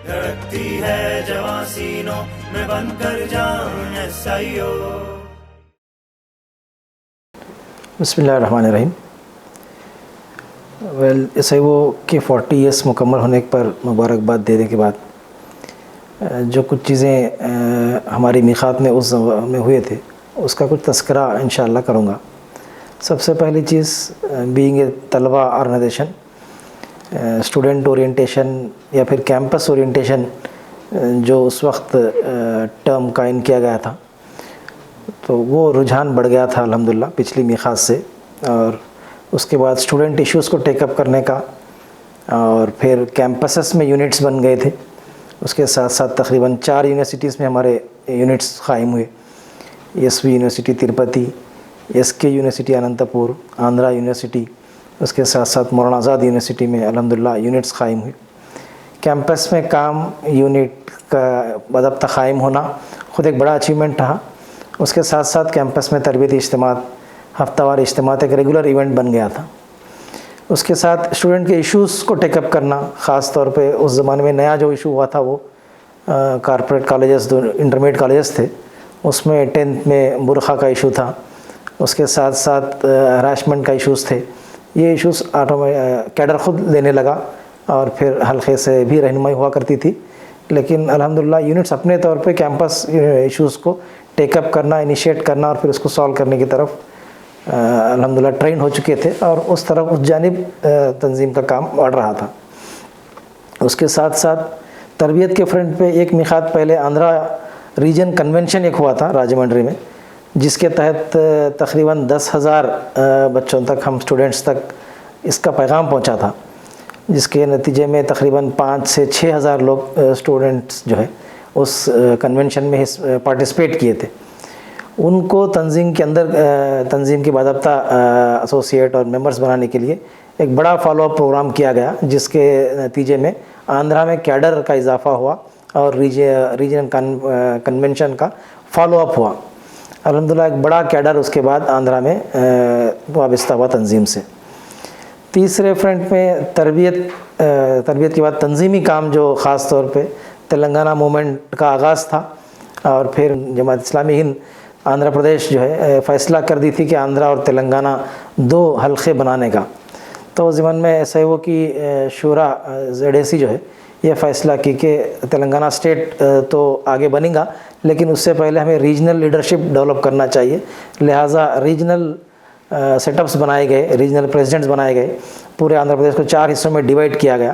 دھڑکتی ہے جواں سینوں میں بن کر جان SIO. بسم اللہ الرحمن الرحیم. SIO کے 40 ایئرس مکمل ہونے پر مبارکباد دینے کے بعد جو کچھ چیزیں ہماری میقات میں اس میں ہوئے تھے اس کا کچھ تذکرہ انشاءاللہ کروں گا. سب سے پہلی چیز بینگ اے طلبہ آرگنائزیشن، اسٹوڈنٹ اورینٹیشن یا پھر کیمپس اورینٹیشن جو اس وقت ٹرم قائم کیا گیا تھا، تو وہ رجحان بڑھ گیا تھا الحمدللہ پچھلی میقات سے. اور اس کے بعد اسٹوڈنٹ ایشوز کو ٹیک اپ کرنے کا، اور پھر کیمپسز میں یونٹس بن گئے تھے. اس کے ساتھ ساتھ تقریباً 4 یونیورسٹیز میں ہمارے یونٹس قائم ہوئے. SB university Tirupati, SK university Anant پور، آندھرا یونیورسٹی، اس کے ساتھ ساتھ مولانا آزاد یونیورسٹی میں الحمدللہ یونٹس قائم ہوئے. کیمپس میں کام یونٹ کا باضابطہ قائم ہونا خود ایک بڑا اچیومنٹ رہا. اس کے ساتھ ساتھ کیمپس میں تربیتی اجتماعات، ہفتہ وار اجتماعات ایک ریگولر ایونٹ بن گیا تھا. اس کے ساتھ اسٹوڈنٹ کے ایشوز کو ٹیک اپ کرنا، خاص طور پہ اس زمانے میں نیا جو ایشو ہوا تھا وہ کارپوریٹ کالجز، جو انٹرمیڈیٹ کالجز تھے، اس میں 10th میں برقع کا ایشو تھا. اس کے ساتھ ساتھ ہراشمنٹ کا ایشوز تھے. یہ ایشوز کیڈر خود لینے لگا اور پھر حلقے سے بھی رہنمائی ہوا کرتی تھی. لیکن الحمدللہ یونٹس اپنے طور پہ کیمپس ایشوز کو ٹیک اپ کرنا، انیشیٹ کرنا اور پھر اس کو سالو کرنے کی طرف الحمدللہ ٹرین ہو چکے تھے، اور اس طرف اس جانب تنظیم کا کام بڑھ رہا تھا. اس کے ساتھ ساتھ تربیت کے فرنٹ پہ ایک میقات پہلے آندھرا ریجن کنونشن ایک ہوا تھا راجمنڈری میں، جس کے تحت تقریباً 10,000 بچوں تک، ہم اسٹوڈنٹس تک اس کا پیغام پہنچا تھا، جس کے نتیجے میں تقریباً 5,000 سے 6,000 لوگ اسٹوڈنٹس جو ہے اس کنونشن میں پارٹیسپیٹ کیے تھے. ان کو تنظیم کے اندر، تنظیم کے باضابطہ ایسوسیٹ اور ممبرز بنانے کے لیے ایک بڑا فالو اپ پروگرام کیا گیا، جس کے نتیجے میں آندھرا میں کیڈر کا اضافہ ہوا اور ریجنل کنونشن کا فالو اپ ہوا. الحمدللہ ایک بڑا کیڈر اس کے بعد آندھرا میں وابستہ ہوا تنظیم سے. تیسرے فرنٹ میں تربیت کے بعد تنظیمی کام، جو خاص طور پہ تلنگانہ موومنٹ کا آغاز تھا، اور پھر جماعت اسلامی ہند آندھرا پردیش جو ہے فیصلہ کر دی تھی کہ آندھرا اور تلنگانہ 2 حلقے بنانے کا. تو ضمن میں SIO کی شورا ZAC جو ہے یہ فیصلہ کی کہ تلنگانہ اسٹیٹ تو آگے بنے گا، لیکن اس سے پہلے ہمیں ریجنل لیڈرشپ ڈیولپ کرنا چاہیے. لہٰذا ریجنل سیٹ اپس بنائے گئے، ریجنل پریزیڈنٹس بنائے گئے. پورے آندھرا پردیش کو 4 حصوں میں ڈیوائڈ کیا گیا،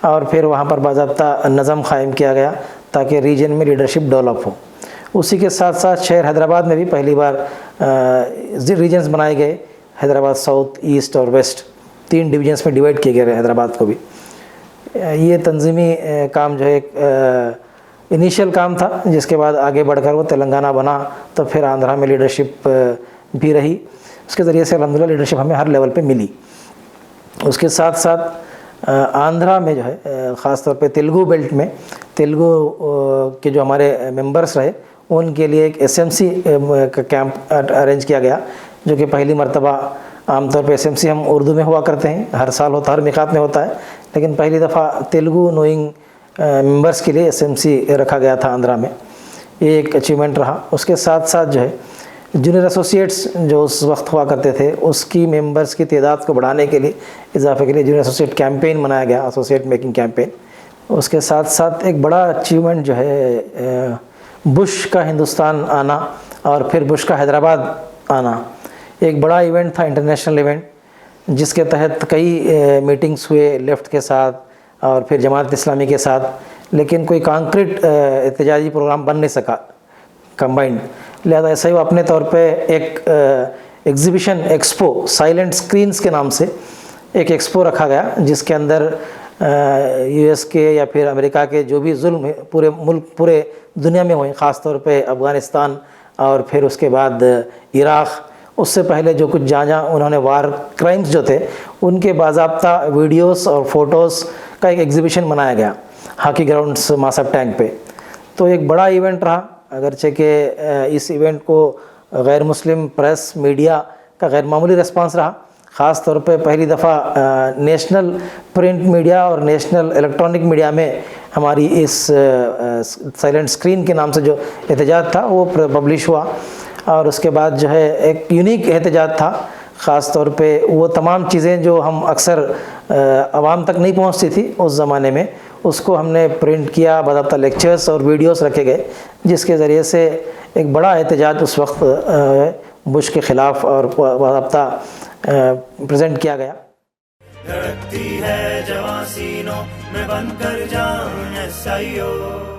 اور پھر وہاں پر باضابطہ نظم قائم کیا گیا تاکہ ریجن میں لیڈرشپ ڈیولپ ہو. اسی کے ساتھ ساتھ شہر حیدرآباد میں بھی پہلی بار ریجنز بنائے گئے. حیدرآباد ساؤتھ، ایسٹ اور ویسٹ 3 ڈویژنس میں ڈیوائڈ کیے گئے حیدرآباد کو بھی. یہ تنظیمی کام جو ہے ایک انیشیل کام تھا، جس کے بعد آگے بڑھ کر وہ تلنگانہ بنا، تو پھر آندھرا میں لیڈرشپ بھی رہی. اس کے ذریعے سے الحمدللہ لیڈرشپ ہمیں ہر لیول پہ ملی. اس کے ساتھ ساتھ آندھرا میں جو ہے خاص طور پہ تیلگو بیلٹ میں تیلگو کے جو ہمارے ممبرس رہے، ان کے لیے ایک SMC کا کیمپ ارینج کیا گیا، جو کہ پہلی مرتبہ. عام طور پہ SMC ہم اردو میں ہوا کرتے ہیں، ہر سال ہوتا، ہر میقات میں ہوتا ہے، لیکن پہلی دفعہ تیلگو نوئنگ ممبرس کے لیے SMC رکھا گیا تھا آندھرا میں. یہ ایک اچیومنٹ رہا. اس کے ساتھ ساتھ جو ہے جونیئر ایسوسیٹس جو اس وقت ہوا کرتے تھے، اس کی ممبرس کی تعداد کو بڑھانے کے لیے، اضافے کے لیے جونیئر ایسوسیٹ کیمپین منایا گیا، ایسوسیٹ میکنگ کیمپین. اس کے ساتھ ساتھ ایک بڑا اچیومنٹ جو ہے بش کا ہندوستان آنا اور پھر بش کا حیدرآباد آنا، ایک بڑا ایونٹ تھا، انٹرنیشنل ایونٹ، جس کے تحت کئی میٹنگز ہوئے لیفٹ کے ساتھ اور پھر جماعت اسلامی کے ساتھ، لیکن کوئی کانکریٹ احتجاجی پروگرام بن نہیں سکا کمبائنڈ. لہذا SIO اپنے طور پہ ایک ایگزیبیشن ایکسپو، سائلنٹ اسکرینز کے نام سے ایک ایکسپو رکھا گیا، جس کے اندر US کے یا پھر امریکہ کے جو بھی ظلم پورے ملک، پورے دنیا میں ہوئے، خاص طور پہ افغانستان اور پھر اس کے بعد عراق، اس سے پہلے جو کچھ جہاں انہوں نے وار کرائمز جو تھے، ان کے باضابطہ ویڈیوز اور فوٹوز کا ایک ایگزیبیشن بنایا گیا ہاکی گراؤنڈس ماسب ٹینک پہ. تو ایک بڑا ایونٹ رہا، اگرچہ کہ اس ایونٹ کو غیر مسلم پریس، میڈیا کا غیر معمولی ریسپانس رہا. خاص طور پہ پہلی دفعہ نیشنل پرنٹ میڈیا اور نیشنل الیکٹرانک میڈیا میں ہماری اس سائلنٹ اسکرین کے نام سے جو احتجاج تھا وہ پبلش ہوا، اور اس کے بعد جو ہے ایک یونیک احتجاج تھا، خاص طور پہ وہ تمام چیزیں جو ہم اکثر عوام تک نہیں پہنچتی تھی اس زمانے میں، اس کو ہم نے پرنٹ کیا، باضابطہ لیکچرز اور ویڈیوز رکھے گئے، جس کے ذریعے سے ایک بڑا احتجاج اس وقت بش کے خلاف اور باضابطہ پریزنٹ کیا گیا۔ دھڑکتی ہے جواں سینوں میں بن کر جان SIO